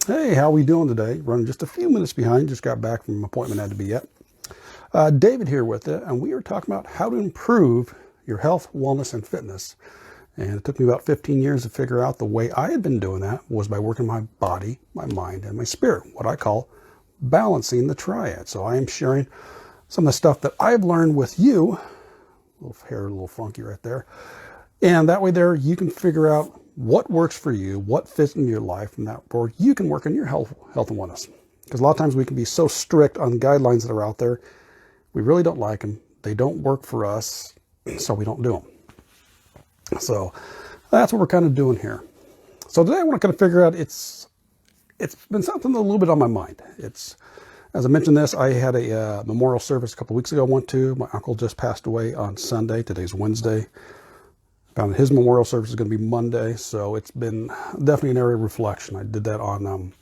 Hey, how we doing today? Running just a few minutes behind. Just got back from an appointment I had to be at. David here with it, and we are talking about how to improve your health, wellness, and fitness. And it took me about 15 years to figure out the way I had been doing that was by working my body, my mind, and my spirit, what I call balancing the triad. So I am sharing some of the stuff that I've learned with you. A little hair, a little funky right there. And that way there, you can figure out what works for you, what fits in your life, and that board you can work on your health and wellness. Because a lot of times we can be so strict on guidelines that are out there, we really don't like them. They don't work for us, so we don't do them. So that's what we're kind of doing here. So today I want to kind of figure out, it's been something a little bit on my mind. As I mentioned this, I had a memorial service a couple weeks ago I went to. My uncle just passed away on Sunday. Today's Wednesday. Found his memorial service is going to be Monday, so it's been definitely an area of reflection. I did that on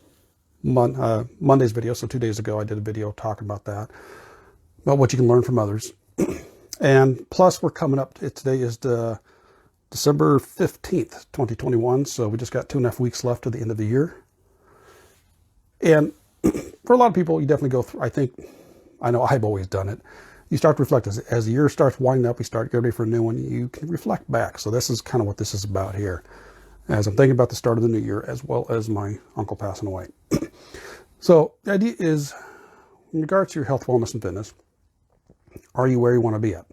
Monday's video, so 2 days ago I did a video talking about that, about what you can learn from others. And plus we're coming up, today is the December 15th, 2021, so we just got 2.5 weeks left to the end of the year. And for a lot of people, you definitely go through, I know I've always done it. You start to reflect as the year starts winding up, you start getting ready for a new one, you can reflect back. So this is kind of what this is about here, as I'm thinking about the start of the new year, as well as my uncle passing away. So the idea is, in regards to your health, wellness, and fitness, are you where you want to be at?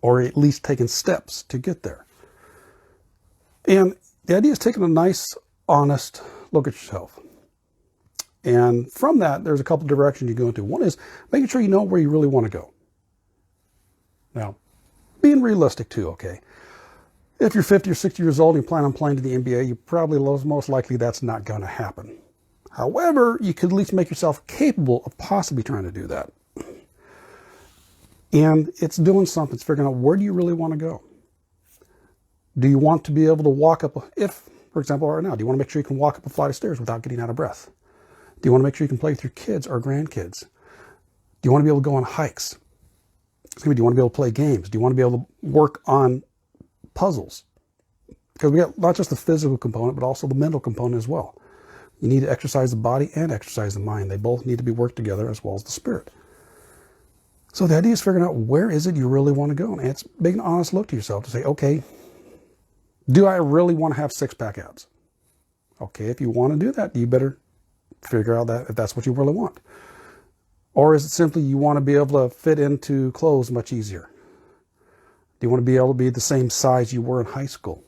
Or at least taking steps to get there? And the idea is taking a nice, honest look at yourself. And from that, there's a couple directions you go into. One is making sure you know where you really want to go. Now, being realistic too, okay? If you're 50 or 60 years old and you plan on playing to the NBA, you probably most likely that's not going to happen. However, you could at least make yourself capable of possibly trying to do that. And it's doing something. It's figuring out, where do you really want to go? Do you want to be able to walk up, for example, right now, do you want to make sure you can walk up a flight of stairs without getting out of breath? Do you want to make sure you can play with your kids or grandkids? Do you want to be able to go on hikes? Do you want to be able to play games? Do you want to be able to work on puzzles? Because we got not just the physical component, but also the mental component as well. You need to exercise the body and exercise the mind. They both need to be worked together, as well as the spirit. So the idea is figuring out, where is it you really want to go? And it's making an honest look to yourself to say, okay, do I really want to have six-pack abs? Okay, if you want to do that, you better figure out that if that's what you really want. Or is it simply you want to be able to fit into clothes much easier? Do you want to be able to be the same size you were in high school?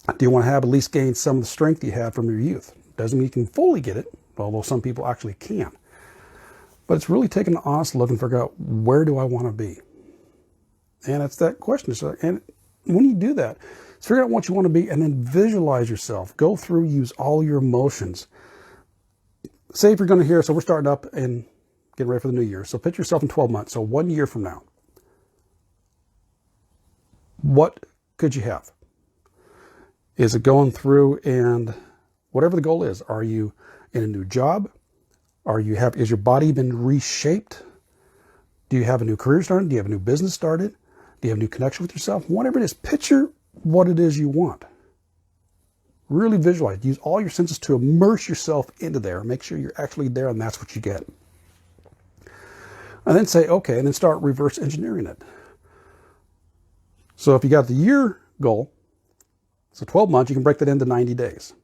Do you want to have at least gain some of the strength you had from your youth? Doesn't mean you can fully get it, although some people actually can. But it's really taking an honest look and figure out, where do I want to be? And it's that question. And when you do that, figure out what you want to be and then visualize yourself. Go through, use all your emotions. Say if you're going to hear, so we're starting up and getting ready for the new year. So picture yourself in 12 months. So 1 year from now, what could you have? Is it going through and whatever the goal is, are you in a new job? Is your body been reshaped? Do you have a new career started? Do you have a new business started? Do you have a new connection with yourself? Whatever it is, picture what it is you want. Really visualize. Use all your senses to immerse yourself into there. Make sure you're actually there, and that's what you get. And then say, okay, and then start reverse engineering it. So if you got the year goal, so 12 months, you can break that into 90 days.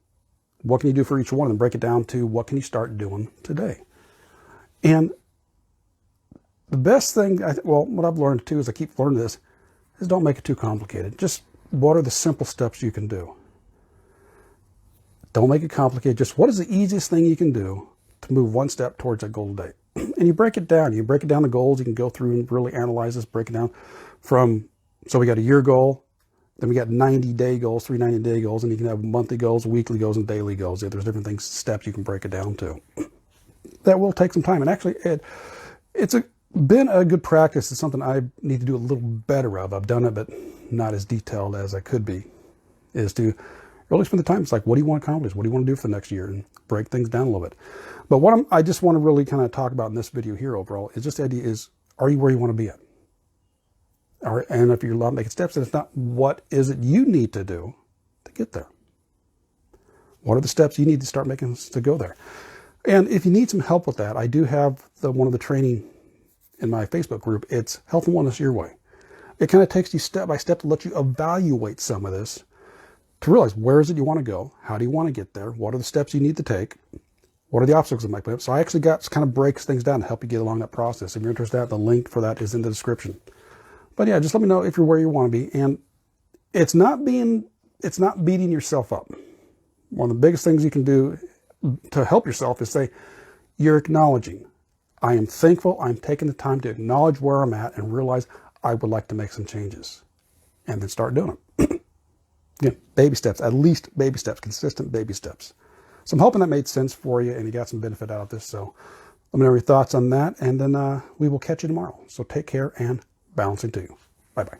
What can you do for each one? And break it down to, what can you start doing today? And the best thing, what I've learned too, is I keep learning this, is don't make it too complicated. Just, what are the simple steps you can do? Don't make it complicated. Just, what is the easiest thing you can do to move one step towards that goal today? And you break it down. You break it down the goals. You can go through and really analyze this, break it down from, so we got a year goal, then we got 90-day goals, 3 90-day goals, and you can have monthly goals, weekly goals, and daily goals. There's different things, steps you can break it down to. That will take some time. And actually, it's been a good practice. It's something I need to do a little better of. I've done it, but not as detailed as I could be, is to really spend the time. It's like, what do you want to accomplish? What do you want to do for the next year? And break things down a little bit. But what I just want to really kind of talk about in this video here overall is just the idea is, are you where you want to be at? And if you're not making steps, then it's not, what is it you need to do to get there? What are the steps you need to start making to go there? And if you need some help with that, I do have one of the training in my Facebook group. It's Health and Wellness Your Way. It kind of takes you step by step to let you evaluate some of this, to realize where is it you want to go? How do you want to get there? What are the steps you need to take? What are the obstacles that might come up? So I actually kind of breaks things down to help you get along that process. If you're interested in that, the link for that is in the description. But yeah, just let me know if you're where you want to be. And it's not beating yourself up. One of the biggest things you can do to help yourself is say, you're acknowledging. I am thankful. I'm taking the time to acknowledge where I'm at and realize I would like to make some changes. And then start doing them. Again, baby steps, at least baby steps, consistent baby steps. So I'm hoping that made sense for you and you got some benefit out of this. So let me know your thoughts on that. And then we will catch you tomorrow. So take care and balancing to you. Bye-bye.